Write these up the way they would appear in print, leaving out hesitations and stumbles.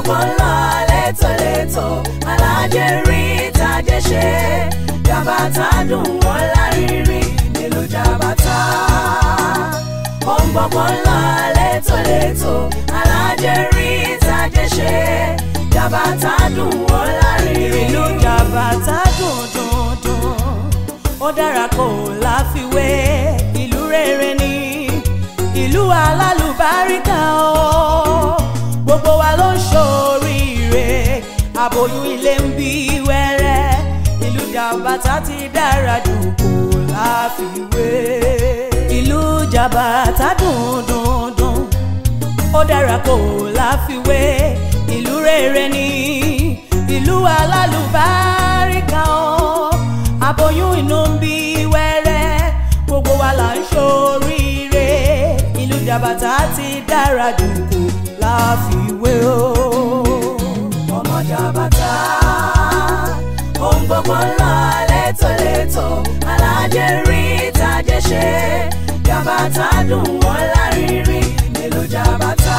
gbọ́gbọ́ ńlá létòlétò alájẹrí tàjẹṣe jàbàtà dùn wọ́n lárinrin nílùú jàbàtà. Gbọ́gbọ́ ńlá létòlétò alájẹrí tàjẹṣe jàbàtà dùn wọ́n lárinrin. Ìlú jàbàtà dùn dùn dùn ó dára kò láfiwé ìlú rere ni ìlú alálùbáríkà o gbogbo wa ló ń ṣoríire aboyún ilé ń bí wẹ́rẹ́ ìlú jàbàtà ti dára jù kò láfiwé. Ìlú jàbàtà dùn dùn dùn ó dára kò láfiwé ìlú rere ni ìlú alálùbáríkà o aboyún inú ń bí wẹ́rẹ́ gbogbo wa là ń ṣoríire ìlú jàbàtà ti dára jù kò láfiwé o. Ọmọ jàbàtà ohun gbogbo ńlá létòlétò alájẹrí tàjẹṣe jàbàtà dùn wọ́n lárinrin nílùú jàbàtà.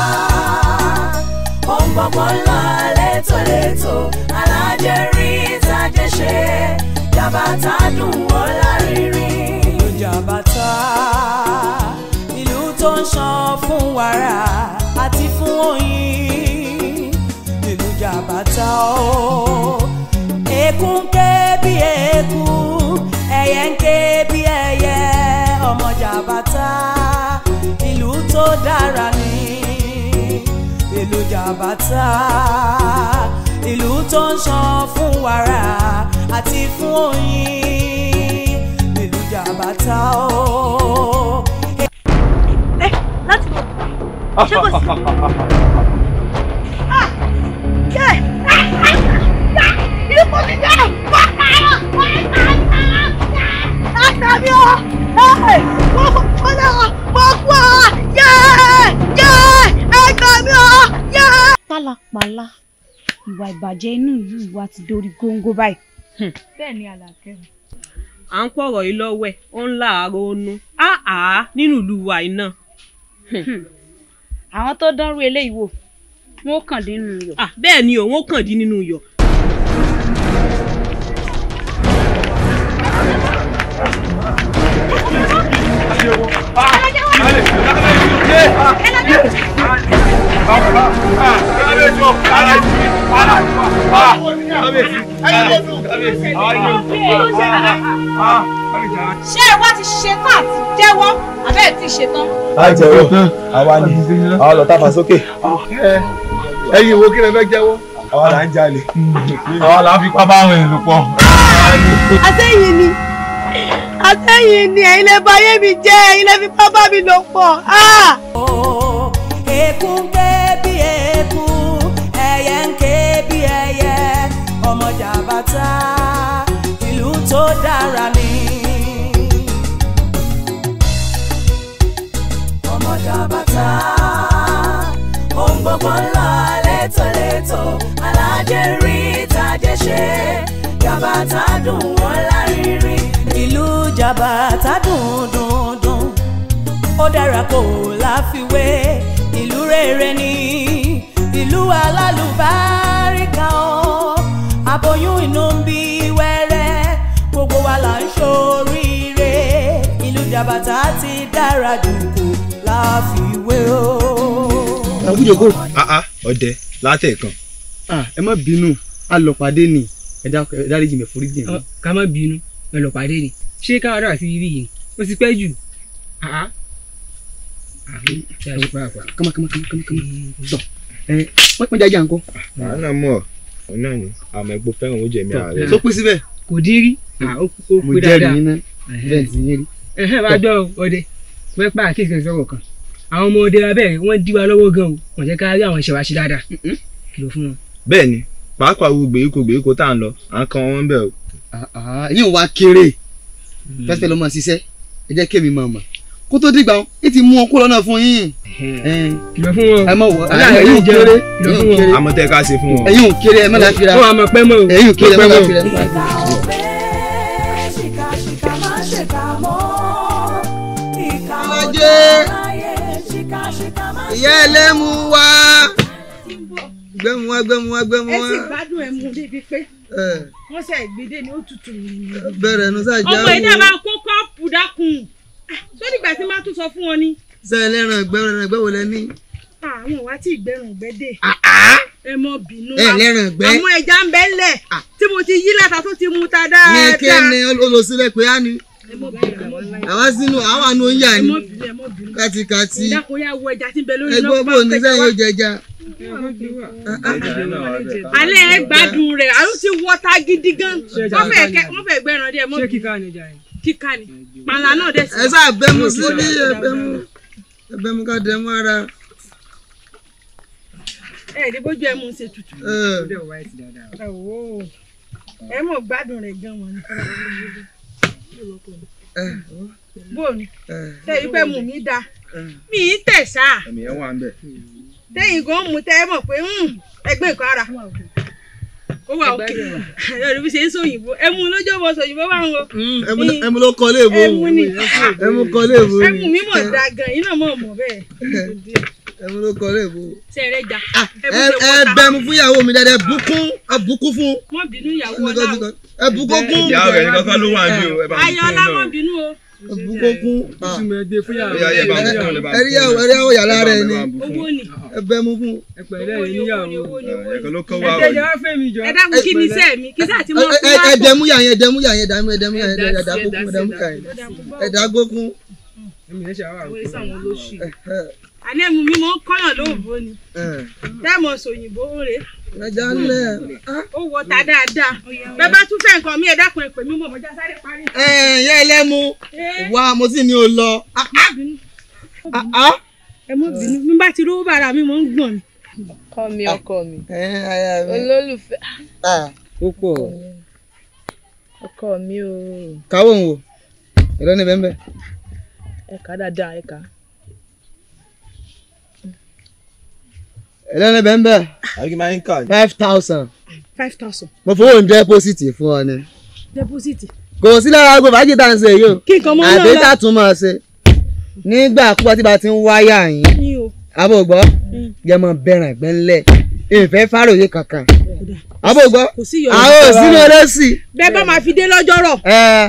Ohun gbogbo ńlá létòlétò alájẹrí tàjẹṣe jàbàtà dùn wọ́n lárinrin. Ìlú jàbàtà ìlú tó ń ṣàn fún wàrà àti fún oyin. Ìlú jàbàtà o eku ń ké bí eku ẹyẹ ń ké bí ẹyẹ ọmọ jàbàtà ìlú tó dára ni. Ìlú jàbàtà ìlú tó ń ṣàn fún wàrà àti fún oyin. Ìlú jàbàtà o. Láti bọ̀ ṣé kò sí. Ìlú kò sí jẹ́ àtàbí ọ̀ mo kú ọ̀ ẹ̀ka mi ọ̀. Pálapàla ìwà ìbàjẹ́ inú ìlú wa ti dórí góńgó báyìí. Bẹ́ẹ̀ ni Àlàkẹ́. À ń pọ̀rọ̀ yìí lọ́wọ́ ẹ̀ ó ń láàárọ̀ onú nínú ìlú wa iná. Àwọn tó dánrú eléyìí wò wọn ó kàn dín nínú iyọ̀. Bẹ́ẹ̀ ni òun ó kàn dín nínú iyọ̀. Ṣé ẹ wá ti ṣetán àti jẹ́wọ́ àbẹ́ẹ̀ tí ṣetán? A jẹ́wọ́ àwa ni àwa lọ tàfà sókè. Ẹ̀yin wo kí lẹ fẹ́ jẹ́wọ́? Àwa là ń jalè. Àwa là ń fipá bá àwọn èèyàn lò pọ̀. Àtẹ̀yìn ni ẹ̀yin lè bà ayé mi jẹ́ ẹ̀yin lè fipá bá mi lò pọ̀. Eku ń ké bí eku ẹyẹ ń ké bí ẹyẹ ọmọ jàbàtà ìlú tó dára ni. Ọmọ jàbàtà ohun gbogbo ńlá létòlétò alájẹrí tàjẹṣe jàbàtà dùn wọ́n lárinrin. Ìlú jàbàtà dùn dùn dùn ó dára kò láfiwé ìlú rere ni ìlú alálùbáríkà o aboyún inú ń bí wẹ́rẹ́ gbogbo wa là ń ṣoríire ìlú jàbàtà ti dára jù kò láfiwé o. Àbújòkó. Ọdẹ látẹ̀kan. Ẹ má bínú alọ̀pàdé ni ẹ dáríjì mi foríjì mi. Ká má bínú alọ̀pàdé ni ṣé káwọn dára sí ibi yìí ó ti pẹ́ jù. Kama sọ wọ́n jájà ńkọ́. Àánà mọ̀ ọ́ náà ni àmọ́ ẹ̀gbọ́n fẹ́ràn oúnjẹ mi ààrẹ. Tó pín síbẹ̀. Kò dín rí ó mo pé dáadáa. jẹ́rìí yín náà bẹ́ẹ̀ ti yín rí. Bá dọ́ ọdẹ wọ́n pa àkíyèsí sọ̀rọ̀ kan àwọn ọmọ ọdẹ abẹ́rẹ́ wọ́n dí wa lọ́wọ́ gan o wọ́n jẹ́ ká rí àwọn ìṣẹ̀wá ṣe dáadáa kìlọ̀ fún wọn. Bẹ́ẹ̀ ni pàápàá wo gbèríko tá à ń lọ à ń kan wọn bẹ̀ o. Yín wá kéré pẹ́sẹ̀ ló máa ṣiṣẹ́ ẹ jẹ́ kémi máa mọ̀ kó tó dìgbà wọn ẹ ti mú wọn kó lọ́nà fún yín. Kìlọ̀ fún wọn. ẹ má wọ ẹ̀yin ò kéré àmọ́ tẹ́ ká ṣe fún wọn. ẹ̀yin ò kéré ẹ má láti ra. wọ́n á mọ̀ pẹ́ mọ́ o. ẹ̀yin ò kéré ẹ má láti ra. ìyá ẹlẹ́mu wá gbẹ́mu wá gbẹ́mu wá gbẹ́mu ẹ wá. sì gbádùn ẹ̀ mú débi pé wọ́n ṣe ìgbédè ní òtútù yìí. bẹ̀rẹ̀ nu sáà jáwó. ọmọ ìdá máa kó kọ́ọ̀pù dákun sódì ìgbà tí máa tún sọ fún wọn ni. sẹ́yìn lẹ́ràn ẹgbẹ́ wo lẹ ní. àwọn wa tí ìgbẹ́rùn gbẹ́dẹ̀. ẹ mọ bínú lẹ́ràn ẹgbẹ́. àwọn ẹja ń bẹ ńlẹ̀ tí mo ti yí láta tó ti mu ta dáadáa. ní kéne olùsílẹ̀ pé á ní. àwa sínú àwọn àánú oúnjẹ ni kàtìkàtì. ìdákòyà wo ẹja tí ń bẹ lórí náà. ẹgbẹ́ bò ní sẹ́yìn yóò jẹja. alẹ́ ẹ gbádùn rẹ̀ àrùn ti wọ́ta gidi gan. wọ́n fẹ́ gbẹ́ràn díẹ̀ mọ́. ṣé kíkà ni jà yìí. kíkà ni pàlà náà dẹ̀ sí. ẹ sáà bẹ́mu síbí ẹbẹ́mu ká dẹ̀ mú ara. ní bójú ẹ mú un ṣe tutù. ẹ mọ̀ gbádùn rẹ̀ gan wọn. bóònù ṣe ìfẹ́ mú mi dá mi ì tẹ̀ sáà. ẹ̀mí ẹ̀ wà ń bẹ̀. tẹ́yìn gan mú tẹ́ ẹ mọ̀ pé ẹgbẹ́ nǹkan ara ó wà òkè ẹ̀rọ bí ṣe ń sòyìnbó ẹmu lójó bọ sòyìnbó bá ń wo. ẹmu ló kọ léèbó ẹmu kọ léèbó ẹmu mi mọ̀ da gan iná mọ̀ mọ̀ bẹ́ẹ̀. ẹmu ló kọ léèbó. sẹ̀rẹ̀ jà ẹ bẹmu fún ìyàwó mi dáadáa bùkún fún. mọ̀ bínú ìyàwó ọlá o. ẹ bùkún kún. ìyá rẹ̀ ní kankan ló wà ní o. ayọ̀lá mọ̀ bínú o. bùkún kún. ẹ rí ìyàwó yàrá rẹ̀ ni. owó ni. ẹ bẹmu fún. ẹ pẹ̀lẹ́ yìí níyàwó. ẹ̀kan ló kọ́ wá o. ẹ̀jẹ̀ wá fẹ́ mi jọ. ẹ dákun kí ni iṣẹ́ mi kí sáà ti mọ̀ fún wa. ẹ dẹmu yàn yẹn dẹmu yàn yẹn dẹmu yàn yẹn ẹ dàgbókun. àní ẹmu mi mọ̀ ń kọ́yàn lóòbó ni tẹ́ẹ̀mọ̀ sòyìnbó rẹ̀. ẹja ńlẹ̀. ó wọ ta dáadáa bẹ́ẹ̀ bá tún fẹ́ nǹkan mi ẹ dákun ẹ pè mí mọ̀ mọ́jà sáré parí. yẹ ẹlẹ́mu wá mo sì ní o lọ. ẹ mọ̀ bínú bí n bá ti rówó bàrà mi mọ̀ ń gbọ̀n mi. ọkọ mi olólùfẹ́ púpọ̀ ọkọ mi o. káwọ́ ń wò èló ní bẹ́ẹ̀ bẹ́ẹ̀. ẹ̀ka dáadáa ẹ̀ka. èló ní bẹ́ẹ̀ bẹ́ẹ̀. àbí kí n máa ń kà. 5,000. 5,000. mo fowó ń dẹ́pọ́sìtì fún ọ ni. dẹ́pọ́sìtì. kò sí lára aago fàájì tá à ń ṣe yìí o. kí nǹkan mọ́ náà lọ. àbí tá a tún máa ṣe nígbà púpọ̀ tí bá ti ń wáyà yín. àbò gbọ́ jẹ́ mọ́ bẹ̀rẹ̀ gbẹ́ńlẹ̀ ìfẹ́ fáròyé kankan. àbò gbọ́ àwọn òsínú ẹlẹ́sì. bẹ́ẹ̀ bá máa fi dé lọ́jọ́rọ̀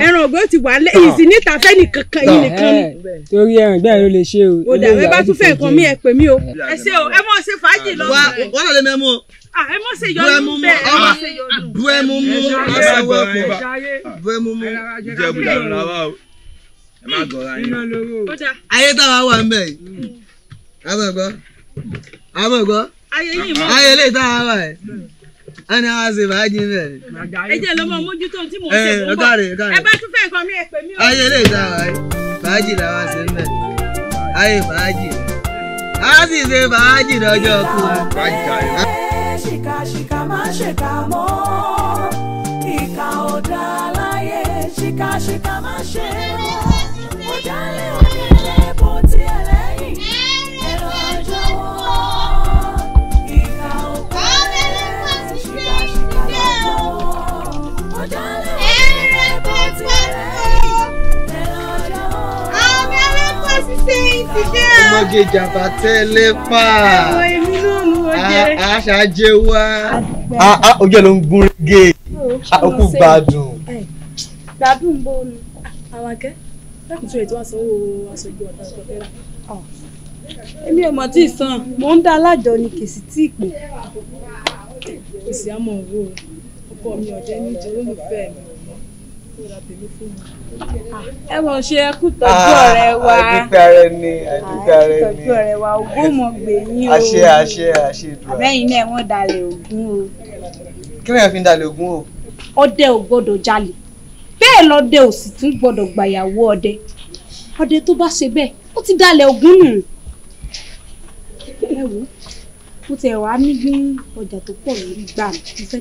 ẹran ògbó ti wà lé ìsìn níta fẹ́ nìkankan yìí nìkan ni. torí ẹran ìgbà yẹn ló lè ṣe o. ó dà bẹ́ẹ̀ bá tún fẹ́ nǹkan mi ẹ pè mí o. ẹ ṣe o ẹ mọ̀ ṣe fàájì lọ. wọ́n lọ lè mẹ́mú o. ẹ mọ̀ ṣe yọnu bẹ́ẹ̀ ẹ mọ̀ ṣe yọnu. bu ẹmu mú aṣáwó ọ̀pọ̀ bu ẹmu mú. ìjẹ́ ìbùdó àdúrà wa o ẹ má gọ̀ọ́ra yín. ayé táwa wà ń bẹ̀ yìí. àbọ̀ gbọ́ ayé yìí mọ̀. ayé lè táwa wà ẹ̀ ẹni àwọn àṣẹ fàájì ń bẹ̀. ẹ jẹ́ lọ́mọ mójútó tí mò ń ṣe fún bọ́ ẹ bá tún fẹ́ nǹkan mi ẹ pè mí o. ayé lè táwa ẹ̀ fàájì làwọn àṣẹ ń bẹ̀ ayé fàájì a sì ṣe fàájì lọ́jọ́ kú. ṣìkàṣìkà má ṣèkà mọ́ ìkà ò dá láyé ṣìkàṣìkà má ṣe mọ́ ọ̀dàlẹ̀ onílé bó tiẹ̀ lẹ́yìn ẹ̀rọ jọ̀wọ́ ìkà ò pẹ́ ṣìkàṣìkà lọ́jọ́ ọ̀dàlẹ̀ onílé bó tiẹ̀ lẹ́yìn ẹ̀rọ jọ̀wọ́. ọmọge jàmbá tẹ́lẹ̀ pa aṣáájẹ wa ojú ẹ ló ń gún régé okú gbádùn. gbádùn bó ni àwọn akẹ́ láti tún ètò àsanwó aṣojú ọ̀tá ìtọ́fẹ́ra. èmi ò mọ̀ tí ì san mò ń dá alájọ ni kì í sì tí ì pè. kò sí àmọ́ òwò ọkọ mi ọ̀dẹ́ níjẹ olólùfẹ́ mi tó ra tèmi fún mi. ẹ mọ̀ ṣe ẹ kú tọ́jú ọ̀rẹ́ wa àdúgbò rẹ ni àdúgbò rẹ ni tọ́jú ọ̀rẹ́ wa ògún mọ̀ gbè yín o àṣẹ ìdúrà. àbẹ́yìn náà wọ́n dalẹ̀ ògún o. kí lóyún fi ń dalẹ̀ ògún o. ọdẹ ò gbọ́dọ̀ jalè bẹ́ẹ̀ lọ́dẹ ò sì tún gbọ́dọ̀ gbàyàwó ọdẹ tó bá ṣe bẹ́ẹ̀ ó ti dalẹ̀ ògún nù. ẹ wo mo tẹ̀ wá ní gbé ọjà tó pọ̀ lórí gbà mí mo fẹ́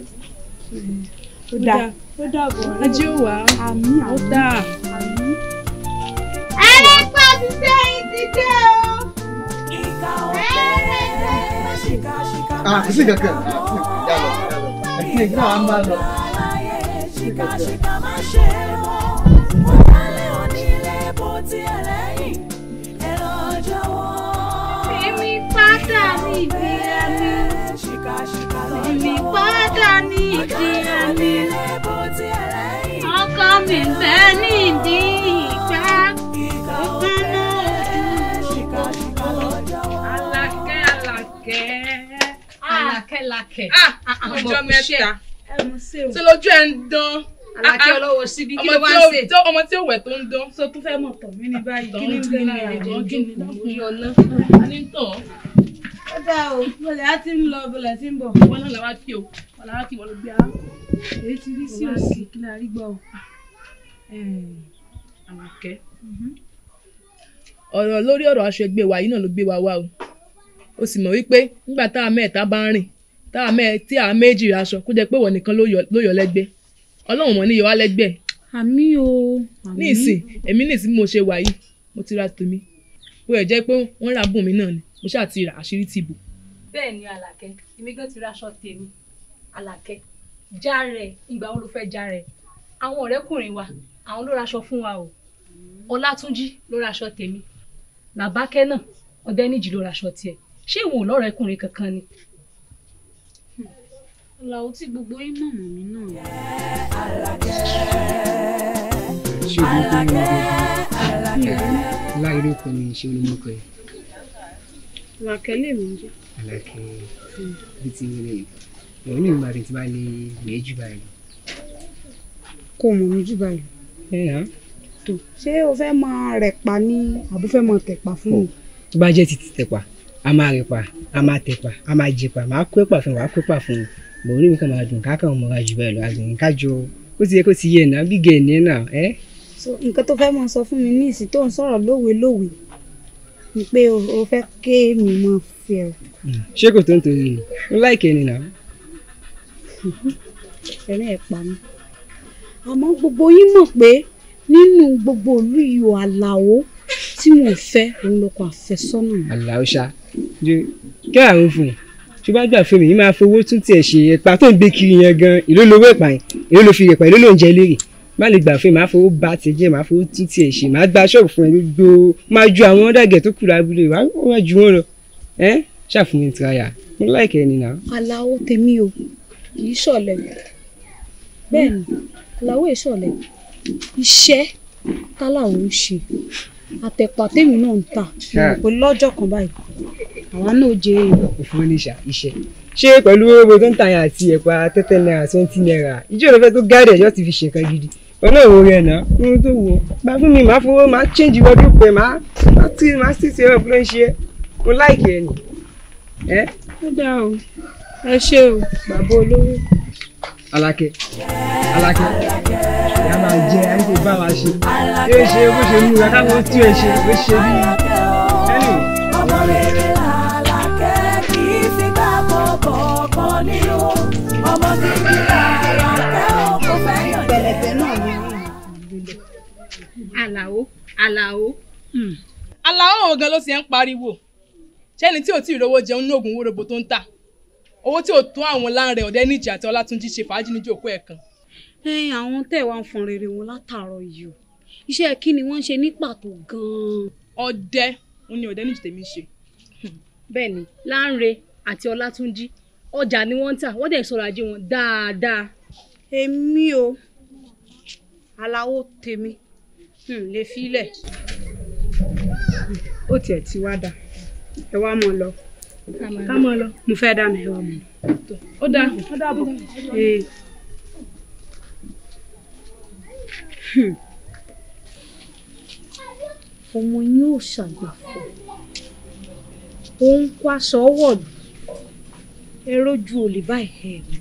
ó dáa ó dàbọ̀ ajé ò wá àmì ó dáa. ẹlẹ́pàá ti sẹ́yìn ti dé o. ìkà ò pẹ́ ṣìkàṣìkà má kò sí kankan yálọ ẹ̀sìn ìgbà wa ń bá lọ. ṣìkàṣìkà má ṣe mọ́ ọ̀dàlẹ̀ onílé bó tiẹ̀ lẹ́yìn ẹ̀rọ jọ̀wọ́. èmi pátá mi ìbí ẹni. nídìí ẹni. Ọkọ mi bẹ nídìí ìgbà. Àlàkẹ́. Ọjọ́ mẹ́ta. Ṣé lójú ẹ̀ ń dán? Àlàkẹ́ ọlọ́wọ́ síbi kí ló wá ń ṣe? Ọmọ tí ó wẹ̀ tó ń dán. So tún fẹ́ mọ̀ tọ̀ mí ní báyìí. Kí ni ń gbé lára rẹ̀ kí ni lákùn yọ ná? A ní tàn. Ó dáa o, bọ̀lẹ̀ á ti ń lọ, bọ̀lẹ̀ ti ń bọ̀. Wọ́n náà làwọn kí o, wọ́n làwọn kí wọ́n lọ gbé a. Èyí ti rí sí òsì kí la rí gbọ́ o. Àlàkẹ́. Ọ̀rọ̀ lórí ọ̀rọ̀ aṣọ ẹgbẹ́ wa yìí náà ló gbé wa wá o. O sì mọ̀ wípé nígbà táwa mẹ́ta bá ń rìn tí àwọn méjì aṣọ kó jẹ́ pé wọ́n nìkan ló yọ lẹ́gbẹ́. Ọlọ́run mọ̀ ní yọ wá lẹ́gbẹ́. Àmì o. Ní ìsìn èmi ní ìsìn mo ṣe wà yìí mo ti ra tèmi. Ó yẹ jẹ́ pé wọ́n ra bùn mi náà ni mo ṣáà ti rà àṣírí ti bò. Bẹ́ẹ̀ ni Àlàkẹ́, èmi gan ti ra aṣọ tèmi. Àlàkẹ́, já rẹ̀ ìgbà wo ló fẹ́ já rẹ̀? Àwọn ọ̀rẹ́kùnrin wa, àwọn ló raṣọ fún wa o. Ọlátúnjí ló raṣọ tèmi. Làbákẹ́ náà, Ọdẹ́níjì ló raṣọ tiẹ̀. Ṣé ìwọ lọ́rẹ̀ẹ́kùnrin kankan ni? Làwọn tí gbogbo yín mọ̀ mọ̀ mí náà. Láì ló kọ́ ni ṣé olómọkọ yìí. Àlàkẹ́ lè mí jẹ́. Àlàkẹ́ bí ti wọlé yìí. Ìwọ ní ìgbà tí bá lè gbé jù báyìí. Kò mọ̀ mí jù báyìí. Tó ṣé o fẹ́ máa rẹ̀pa ní àbí fẹ́ máa tẹ̀pa fún mi? Tó bá jẹ́ títí tẹ̀pa, a máa rẹ̀pa, a máa tẹ̀pa, a máa jẹ̀pa, máa kó ẹ̀pà fún wa, kó ẹ̀pà fún mi. Bò ní mi kàn máa dùn káàkiri ọmọ wa jù báyìí lọ, àgbẹ̀ ká jọ ó ti yẹ kó ti yẹ náà bí gẹ̀ẹ́nì náà. So nǹkan tó fẹ́ máa sọ fún mi ní ìsìn tó ń sọ̀rọ̀ lówe ni pé o fẹ́ ké mi máa fi ẹ̀. Ṣé kò tó ń torí ni? Ó láìkẹ́ ni náà. Ẹ̀rín ẹ̀ pa mí. Àmọ́ gbogbo yín mọ̀ pé nínú gbogbo ìlú ìhò Àlàó tí wọ́n fẹ́ òun lọ́kọ àfẹ́sọ́nà. Àlàó ṣá kí àrùn fún un tí bá gbà fún mi yìí máa fowó tún tiẹ̀ ṣe ẹ̀pà tó ń gbé kiri yẹn gan èló lówó ẹ̀pà yẹn èló ló fi ẹ̀pà èló ló ń jẹ lérè má lè gbà fún mi máa fowó bá ti jẹ́ máa fowó tún tiẹ̀ ṣe máa gba ṣọ́ọ̀bù fún ẹ gbogbo máa ju àwọn ọ̀dàgẹ̀ tó kúrò abúlé wá wọ́n ju wọn lọ ṣàfihàn mi tiraya mo láìkẹ́ ẹni náà. Àlàó tèmi o kì í ṣọ̀lẹ bẹ́ẹ̀ ni Àlàó è ṣọ̀lẹ iṣẹ́ tálàó ń ṣe àtẹ̀pà tèmi náà ń tà pé lọ́jọ́ kan báyìí àwa náà jẹ èèyàn. òfin oníṣà iṣẹ́ ṣé pẹ̀lú owó tó ń ta yẹn àti ẹ̀pà 30 naira 20 naira ìjọ ló fẹ́ tó gáàdì ẹ̀jọ́ ti fi ṣe nǹkan gidi ọ̀nà ìwò rẹ̀ náà ohun tó wù ọ́ gbà fún mi máa fowó máa change wọ́dún pé máa sì ti ẹ̀rọ ló ń ṣe mo láìkẹ́ ẹ̀ nì. ó dáa o ẹ ṣé o bàbá olówó. Alákẹ́ ìyá máa jẹ àìsè bá wa ṣe yóò ṣe bó ṣe mú wa káwọn tí ò ṣe bó ṣe bí ẹnì ọmọ rẹ. Alákẹ́ kì í fi gbàgbọ́ bọ̀ọ̀kan nínú ọmọ gidi Alákẹ́ ò kò fẹ́ yàn jẹ́. Pẹ̀lẹ́pẹ̀ náà ni Àlàó. Àlàó òun gan ló ti ń pariwo ṣẹ́ni tí ò tí ì rówó jẹun ní oògùn wórobo tó ń tà owó tí ò tún àwọn Láńrẹ Ọ̀dẹ́níjì àti Ọlátúnjí ṣe fàájì ní ìjókòó ẹ̀ kan. Àwọn tẹ̀ wá ń fọn rere wọn látàárọ̀ yìí o iṣẹ́ kí ni wọ́n ń ṣe ní pàtó gan-an. Ọdẹ òun ni Ọ̀dẹ́níjì tèmi ṣe. Bẹ́ẹ̀ ni Láńrẹ àti Ọlátúnjí ọjà ni wọ́n ń tà wọ́n dẹ̀ sọ̀rọ̀ ajé wọn dáadáa. Èmi o Àlàó tèmi lè filẹ̀. Ó tiẹ̀ ti wá dà ẹ wá mọ̀ lọ ká mọ̀ lọ mo fẹ́ dáná ẹ wá mọ̀. Ó dàbọ̀. Ọmọ yín ò ṣàgbàfọ̀ ó ń kó aṣọ wọ̀lú ẹ rójú olè báyìí ẹ̀ mi.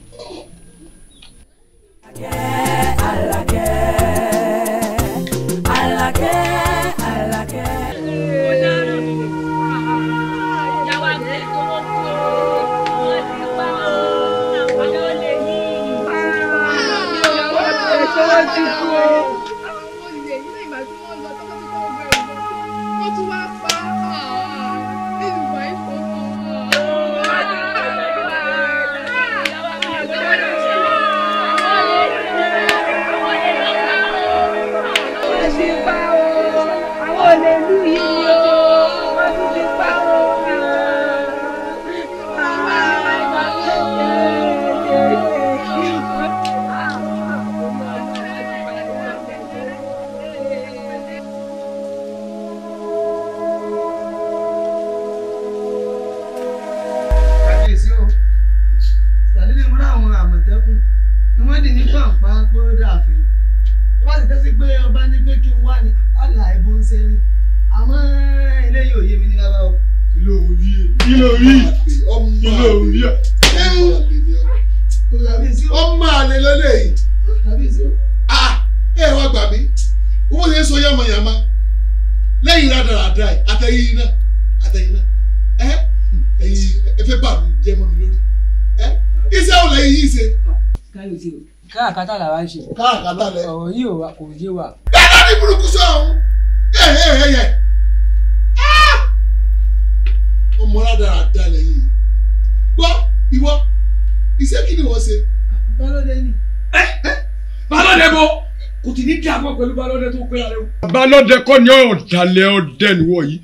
wọ́n dì ní pàǹpá pé ó dàfin wọ́n sì tẹ́sí pé ọba ní pé kí n wá ní àlà ìbò ń ṣe rìn àmọ́ eléyìí ò yé mi ní bàbá o. kí ló rí ọmọ àlè lélẹ́yìí ẹ wá gbà mí owó ṣe ń sọ yàmàyàmà lẹ́yìn rádaràdà àtẹ̀yìn náà ẹ̀yin ẹ fẹ́ bà mí jẹ́ mọ́ mi lórí iṣẹ́ ò lẹ́yìn yìí ṣe. káyọ̀tì káàkátà làwa ń ṣe. káàkátà lẹ. ọ̀rọ̀ yìí kò yé wa. dáadáa ní burúkú sọ ọ̀hún yẹ ọmọ rádaràdà lẹ́yìn gbọ́ ìwọ iṣẹ́ kí ni wọ́n ṣe. balóde ni. balóde bo kò tí ní dàgbọ́ pẹ̀lú balóde tó pé ara rẹ. balóde kọ́ ni ọ̀dàlẹ̀ ọdẹ nìwọ̀ yìí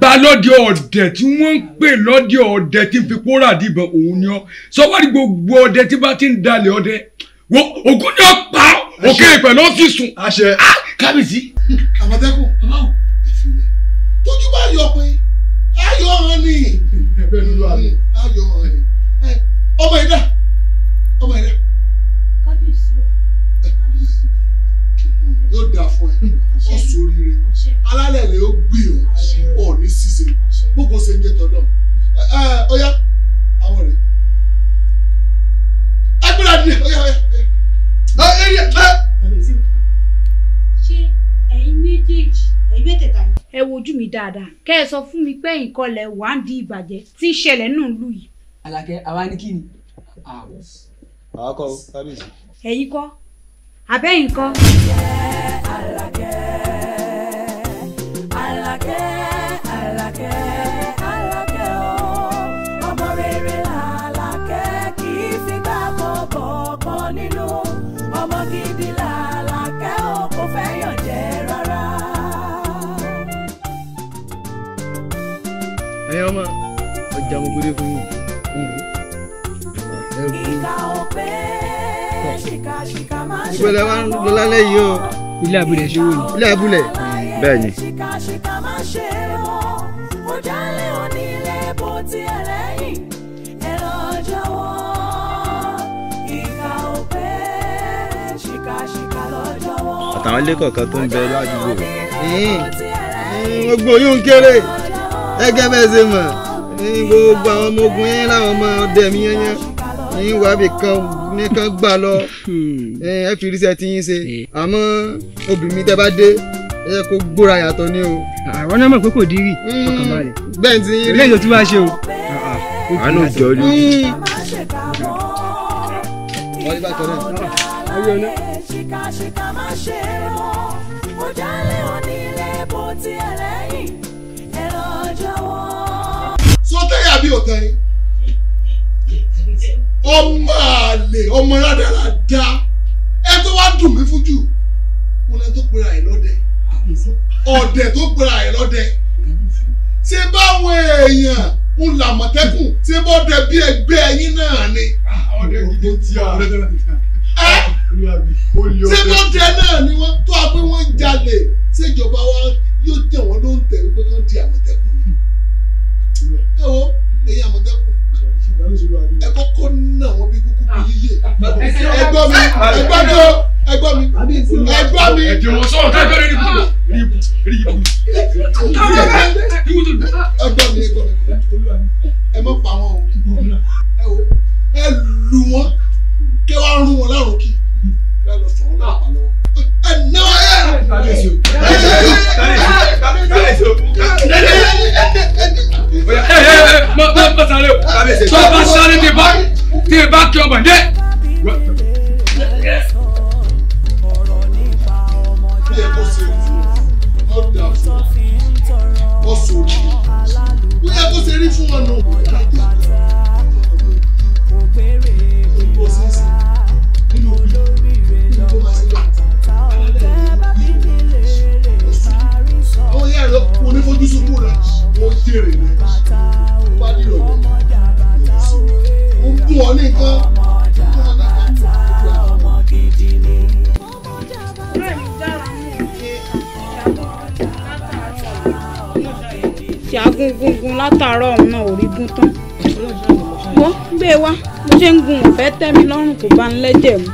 balóde ọdẹ tí wọ́n ń pè lọ́dẹ ọdẹ tí ń fi kóra dìbọn òun ni ọ́ sọ́wọ́dì gbogbo ọdẹ tí bá ti ń dalẹ̀ ọdẹ ògùn ni ó pa òkè pẹ̀lú ọ́fíìsùn. àṣẹ kábíyèsí. àmọ̀tẹ́kùn ẹ̀fìlẹ̀ tójú bá yọ pé ayọ̀ hàn ní ayọ̀ hàn ní ọmọ ẹ̀dá. yóò dáa fún ẹ ọ sóríire alálẹ̀ rẹ̀ ó gbé ọ ní ṣíṣe gbogbo ṣe ń jẹ tọ́lọ̀ ọ̀yá àwọn rẹ̀ agbára díẹ̀ ọ̀yá. ṣé ẹ̀yin méjèèjì ẹ̀yin mẹ́tẹ̀ẹ̀ta yìí. ẹ wojú mi dáadáa kẹ́ ẹ sọ fún mi pé nǹkan lẹ̀ wá ń di ìbàjẹ́ tí ń ṣẹlẹ̀ nínú ìlú yìí. Àlàkẹ́ àwa ní kí ni. àwa kọ́ kábíyèsí. ẹ̀yin kọ́ abẹ́yìn kọ́. ọmọ rere làlàkẹ́ kì í figbá bọ̀bọ̀ nínú ọmọ gidi làlàkẹ́ ò kò fẹ́ yàn jẹ rárá. ẹ̀yin ọmọ ọjà mo gbére fún yín. ìka òpè ṣìkàṣìkà máa ṣe ìgbọ́lẹ̀ wa ń lọ lálẹ́ yìí o. ilé abúlé ṣe wò ni. ilé abúlé. bẹ́ẹ̀ ni. ṣìkàṣìkà máa ṣe mọ́ ó jálẹ̀ onílé bó ti ẹlẹ́yìn ẹ̀rọ jọ̀wọ́ ìka òpè ṣìkàṣìkà lọ́jọ́wọ́. àtàwọn ilé kọ̀ọ̀kan tó ń bẹ ládùúgbò rẹ̀. gbogbo yóò ń kéré gẹ́gẹ́ bẹ́ẹ̀ ṣe mọ̀ gbogbo àwọn ọmọ ogun yẹn láwọn ọmọ ọdẹ mi yẹn yín wá bí kan nìkan gbà lọ ẹ fi ríṣẹ́ tí yín ṣe àmọ́ obìnrin tẹ́ bá dé ẹ yẹ kó gbóra yàtọ̀ ni o. àwọn náà mọ̀ pé kò dírí ọkàn balẹ̀. bẹ́ẹ̀ ti yín rí. ilé ìlú tí wàá ṣe o. àánú jọ lójú. wọ́n bá tọ́ náà. ṣìkàṣìkà máa ṣe mọ́ ó jálẹ̀ onílé bó ti ẹlẹ́yìn ẹ̀rọ jọ̀wọ́. sọtẹ́yà bí òtẹ́ yín ọmọ àlè ọmọ rádaràda ẹ tó wá dùn mí fún jù mo lẹ tó pera ẹ lọ́dẹ ọdẹ tó pera ẹ lọ́dẹ ṣé báwọn èèyàn ń làmọ̀tẹ́kùn ṣé bọ́dẹ bí ẹgbẹ́ ẹyin náà ni. ọdẹ gidi tí a ṣé bọ́dẹ náà ni wọ́n tó a pé wọ́n ń jalè ṣèjọba wa yóò tẹ̀ wọ́n ló ń tẹ̀ wípé kán di àmọ̀tẹ́kùn ẹ wo ẹ̀yin àmọ̀tẹ́kùn ẹ kọ́kọ́ ná wọn bí kúkú bí yíyé ẹgbọ́ mi ẹgbọ́ mi o ẹgbọ́ mi ẹgbọ́ mi. ẹ̀dùn wọn sọ̀rọ̀ kájọ́ lórí ibùdó rí ibùdó. ẹgbọ́ mi ẹ mọ̀ pa wọn o ẹ lù wọn kí wọ́n rún wọn lárùn kí ẹ lọ sọ̀rọ̀ náà pa lọ́wọ́ ẹ náà ẹ. má sáré o tó bá sáré tí ẹ bá kí ọmọ dé. bí ẹ kó ṣe ọ̀dà fún ọ sòrò bí ẹ kó ṣe rí fún ọ nù. àwọn yẹn lọ onífojúsùnkù rẹ wọ́n jèrè rẹ bá nílò rẹ ó ń gún ọ ní nǹkan. tí a gungun látàárọ̀ ọ̀hún náà ò rí gún tán. wọ́n gbé e wá bó ṣe ń gun ọ̀fẹ́ tẹ́ mi lọ́rùn kò bá ń lẹ́jẹ̀ mu.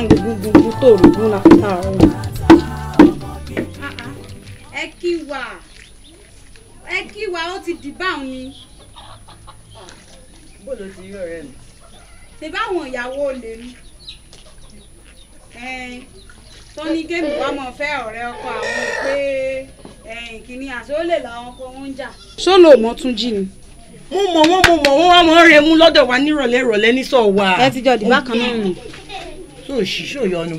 gbogbo tó rògùn la láàárọ̀. ẹ kí wa ó ti dì báwọn ni. bó ló ti rí ọ̀rẹ́ mi. ṣe báwọn ìyàwó olè mi tó ní kéèmù wá mọ̀ fẹ́ ọ̀rẹ́ ọkọ àwọn pé kìíní àṣọlẹ̀ làwọn ọkọ wọn ń jà. ṣó lò mọ́ tún jí ni. mo mọ̀ wọ́n wá mọ̀ rẹ̀ mú lọ́dọ̀ wa nírọ̀lẹ́ ní sọ̀ wa. ẹ ti jọ dìbà kan náà nù. ṣó yọnu.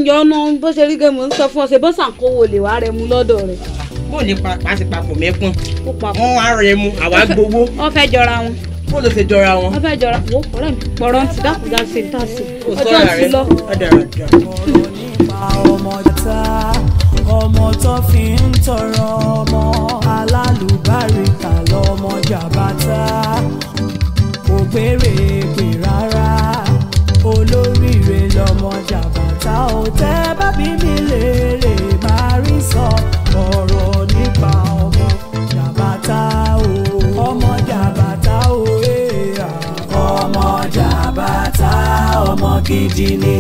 yọnu bó ṣe rí gé mo ń sọ fún ọ ṣe bó ṣàkówó lè wá rẹ mú lọ́dọ̀ rẹ̀. bó ní pàṣípàpọ̀ mẹ́kún wọ́n wá rẹ̀ mú àwa gbowó. wọ́n fẹ́ jọra wọn. bó ló ṣe jọra wọn. wọ́n fẹ́ jọra wo ọ̀rẹ́ mi pọ̀rọ̀ ti dákúndá ṣe tá a ṣe ọjọ́ ti lọ. ọmọ tó fi ń tọrọ ọmọ alálùbáríkà lọmọ jàbátá kò gbére pè rárá olóríire lọmọ jàbátá ò tẹ́ bá bí mi léèrè máa rí sọ ọ̀rọ̀ nípa ọmọ jàbátá o ọmọ jàbátá o ọmọ jàbátá ọmọ gidi ni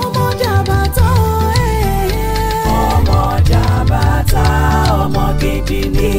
ọmọ jàbátá o ọmọ jàbátá ọmọ gidi ni